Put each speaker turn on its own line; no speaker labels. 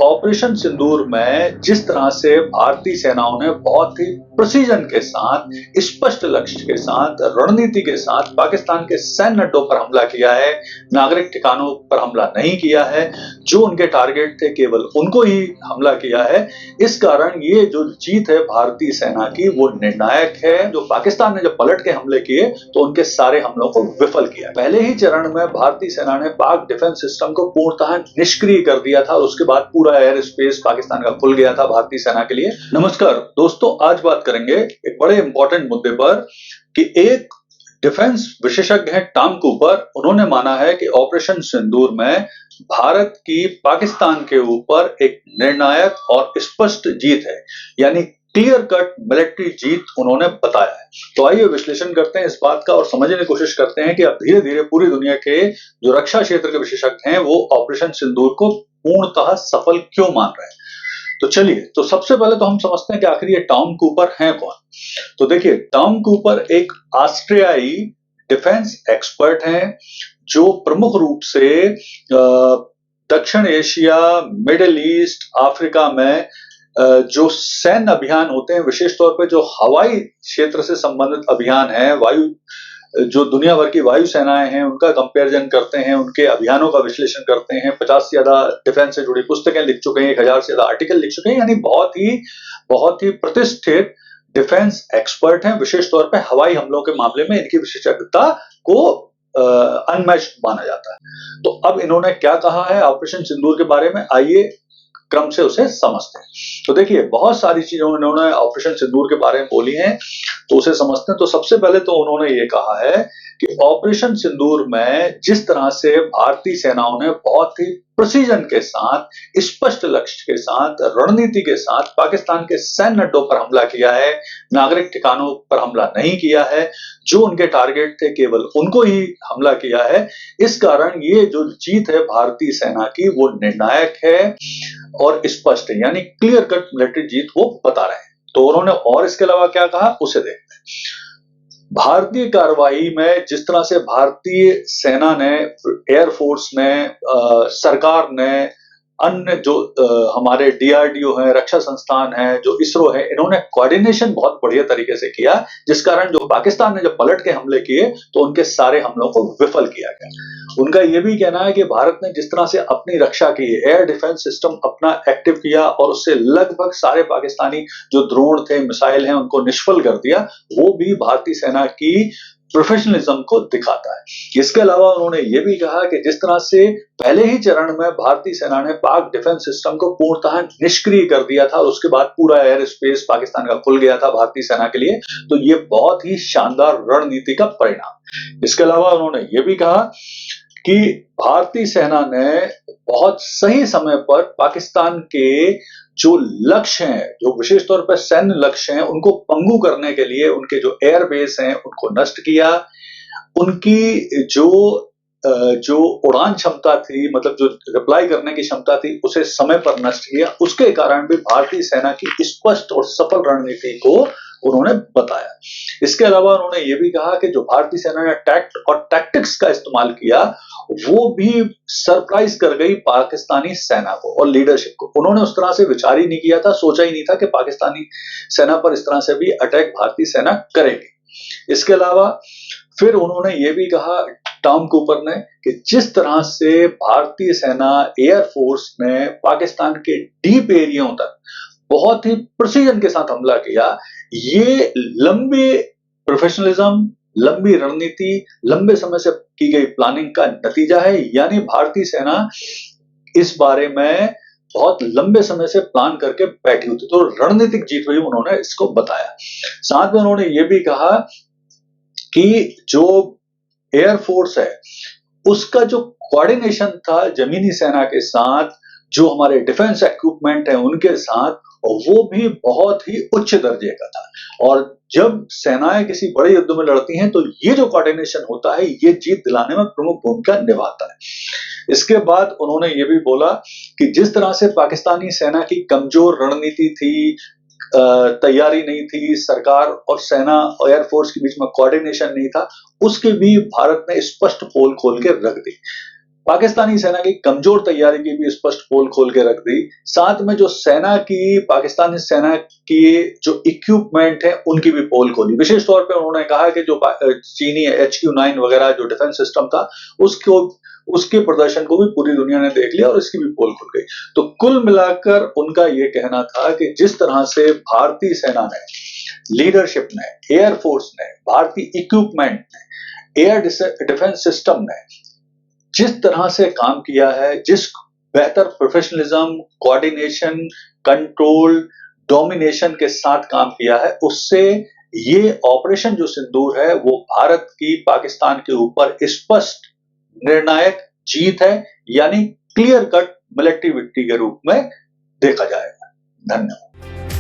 Operation सिंदूर में जिस तरह से भारतीय सेनाओं ने बहुत ही प्रिसीजन के साथ, स्पष्ट लक्ष्य के साथ, रणनीति के साथ पाकिस्तान के सैन्य अड्डों पर हमला किया है, नागरिक ठिकानों पर हमला नहीं किया है, जो उनके टारगेट थे केवल उनको ही हमला किया है। इस कारण ये जो जीत है भारतीय सेना की वो निर्णायक है। जो पाकिस्तान ने जब पलट के हमले किए तो उनके सारे हमलों को विफल किया। पहले ही चरण में भारतीय सेना ने पाक डिफेंस सिस्टम को पूर्णतः निष्क्रिय कर दिया था और उसके बाद पूरा एयर स्पेस पाकिस्तान का खुल गया था भारतीय सेना के लिए। नमस्कार दोस्तों, आज बात करेंगे एक बड़े इंपॉर्टेंट मुद्दे पर कि एक डिफेंस विशेषज्ञ हैं टॉम कूपर। उन्होंने माना है कि ऑपरेशन सिंदूर में भारत की पाकिस्तान के ऊपर एक निर्णायक और स्पष्ट जीत है, यानी क्लियर कट मिलिट्री जीत उन्होंने बताया है। तो आइए विश्लेषण करते हैं इस बात का और समझने की कोशिश करते हैं कि अब धीरे धीरे पूरी दुनिया के जो रक्षा क्षेत्र के विशेषज्ञ हैं वो ऑपरेशन सिंदूर को पूर्णतः सफल क्यों मान रहे हैं। तो चलिए, तो सबसे पहले तो हम समझते हैं कि आखिर ये टॉम कूपर हैं कौन। तो देखिए, टॉम कूपर एक ऑस्ट्रियाई डिफेंस एक्सपर्ट हैं जो प्रमुख रूप से दक्षिण एशिया, मिडिल ईस्ट, अफ्रीका में जो सैन्य अभियान होते हैं, विशेष तौर पे जो हवाई क्षेत्र से संबंधित अभियान है, वायु जो दुनिया भर की वायु सेनाएं हैं उनका कंपैरिजन करते हैं, उनके अभियानों का विश्लेषण करते हैं। 50 से ज्यादा डिफेंस से जुड़ी पुस्तकें लिख चुके हैं, 1000 से ज्यादा आर्टिकल लिख चुके हैं, यानी बहुत ही प्रतिष्ठित डिफेंस एक्सपर्ट हैं। विशेष तौर पे हवाई हमलों के मामले में इनकी विशेषज्ञता को अनमैच्ड माना जाता है। तो अब इन्होंने क्या कहा है ऑपरेशन सिंदूर के बारे में, आइए क्रम से उसे समझते हैं। तो देखिए, बहुत सारी चीजें इन्होंने ऑपरेशन सिंदूर के बारे में बोली हैं, तो उसे समझते हैं। तो सबसे पहले तो उन्होंने ये कहा है कि ऑपरेशन सिंदूर में जिस तरह से भारतीय सेनाओं ने बहुत ही प्रिसीजन के साथ, स्पष्ट लक्ष्य के साथ, रणनीति के साथ पाकिस्तान के सैन्य अड्डों पर हमला किया है, नागरिक ठिकानों पर हमला नहीं किया है, जो उनके टारगेट थे केवल उनको ही हमला किया है। इस कारण ये जो जीत है भारतीय सेना की वो निर्णायक है और स्पष्ट है, यानी क्लियर कट मिलिट्री जीत वो बता रहे हैं। तो उन्होंने और इसके अलावा क्या कहा उसे देखते हैं। भारतीय कार्रवाई में जिस तरह से भारतीय सेना ने, एयरफोर्स ने, सरकार ने, अन्य जो हमारे डीआरडीओ है, रक्षा संस्थान है, जो इसरो है, इन्होंने कोऑर्डिनेशन बहुत बढ़िया तरीके से किया, जिस कारण जो पाकिस्तान ने जब पलट के हमले किए तो उनके सारे हमलों को विफल किया गया। उनका यह भी कहना है कि भारत ने जिस तरह से अपनी रक्षा की, एयर डिफेंस सिस्टम अपना एक्टिव किया और उससे लगभग सारे पाकिस्तानी जो ड्रोन थे, मिसाइल हैं, उनको निष्फल कर दिया, वो भी भारतीय सेना की प्रोफेशनलिज्म को दिखाता है। इसके अलावा उन्होंने ये भी कहा कि जिस तरह से पहले ही चरण में भारतीय सेना ने पाक डिफेंस सिस्टम को पूर्णतः निष्क्रिय कर दिया था और उसके बाद पूरा एयर स्पेस पाकिस्तान का खुल गया था भारतीय सेना के लिए, तो ये बहुत ही शानदार रणनीति का परिणाम। इसके अलावा उन्होंने ये भी कहा कि भारतीय सेना ने बहुत सही समय पर पाकिस्तान के जो लक्ष्य हैं, जो विशेष तौर पर सैन्य लक्ष्य हैं, उनको पंगु करने के लिए उनके जो एयरबेस हैं उनको नष्ट किया। उनकी जो उड़ान क्षमता थी, मतलब जो रिप्लाई करने की क्षमता थी, उसे समय पर नष्ट किया। उसके कारण भी भारतीय सेना की स्पष्ट और सफल रणनीति को उन्होंने बताया। इसके अलावा उन्होंने ये भी कहा कि जो भारतीय सेना ने टैक्ट और टैक्टिक्स का इस्तेमाल किया वो भी सरप्राइज कर गई पाकिस्तानी सेना को और लीडरशिप को। उन्होंने उस तरह से विचार ही नहीं किया था, सोचा ही नहीं था कि पाकिस्तानी सेना पर इस तरह से भी अटैक भारतीय सेना करेगी। इसके अलावा फिर उन्होंने ये भी कहा टॉम कूपर ने कि जिस तरह से भारतीय सेना, एयरफोर्स ने पाकिस्तान के डीप एरियाओं तक बहुत ही प्रिसीजन के साथ हमला किया, ये लंबे प्रोफेशनलिज्म, लंबी रणनीति, लंबे समय से की गई प्लानिंग का नतीजा है। यानी भारतीय सेना इस बारे में बहुत लंबे समय से प्लान करके बैठी हुई थी, तो रणनीतिक जीत हुई, उन्होंने इसको बताया। साथ में उन्होंने ये भी कहा कि जो एयरफोर्स है उसका जो कोऑर्डिनेशन था जमीनी सेना के साथ, जो हमारे डिफेंस इक्विपमेंट है उनके साथ, वो भी बहुत ही उच्च दर्जे का था। और जब सेनाएं किसी बड़े युद्ध में लड़ती हैं तो ये जो कोऑर्डिनेशन होता है ये जीत दिलाने में प्रमुख भूमिका निभाता है। इसके बाद उन्होंने ये भी बोला कि जिस तरह से पाकिस्तानी सेना की कमजोर रणनीति थी, तैयारी नहीं थी, सरकार और सेना और एयरफोर्स के बीच में कोऑर्डिनेशन नहीं था, उसके भी भारत ने स्पष्ट पोल खोल के रख दी। पाकिस्तानी सेना की कमजोर तैयारी की भी स्पष्ट पोल खोल के रख दी। साथ में जो सेना की पाकिस्तानी सेना की जो इक्विपमेंट है उनकी भी पोल खोली। विशेष तौर पे उन्होंने कहा कि जो चीनी HQ-9 वगैरह जो डिफेंस सिस्टम था उसको उसके प्रदर्शन को भी पूरी दुनिया ने देख लिया और इसकी भी पोल खुल गई। तो कुल मिलाकर उनका ये कहना था कि जिस तरह से भारतीय सेना ने, लीडरशिप ने, एयरफोर्स ने, भारतीय इक्विपमेंट ने, एयर डिफेंस सिस्टम ने जिस तरह से काम किया है, जिस बेहतर प्रोफेशनलिज्म, कोऑर्डिनेशन, कंट्रोल, डोमिनेशन के साथ काम किया है, उससे ये ऑपरेशन जो सिंदूर है वो भारत की पाकिस्तान के ऊपर स्पष्ट निर्णायक जीत है, यानी क्लियर कट मिलिट्री विक्ट्री के रूप में देखा जाएगा। धन्यवाद।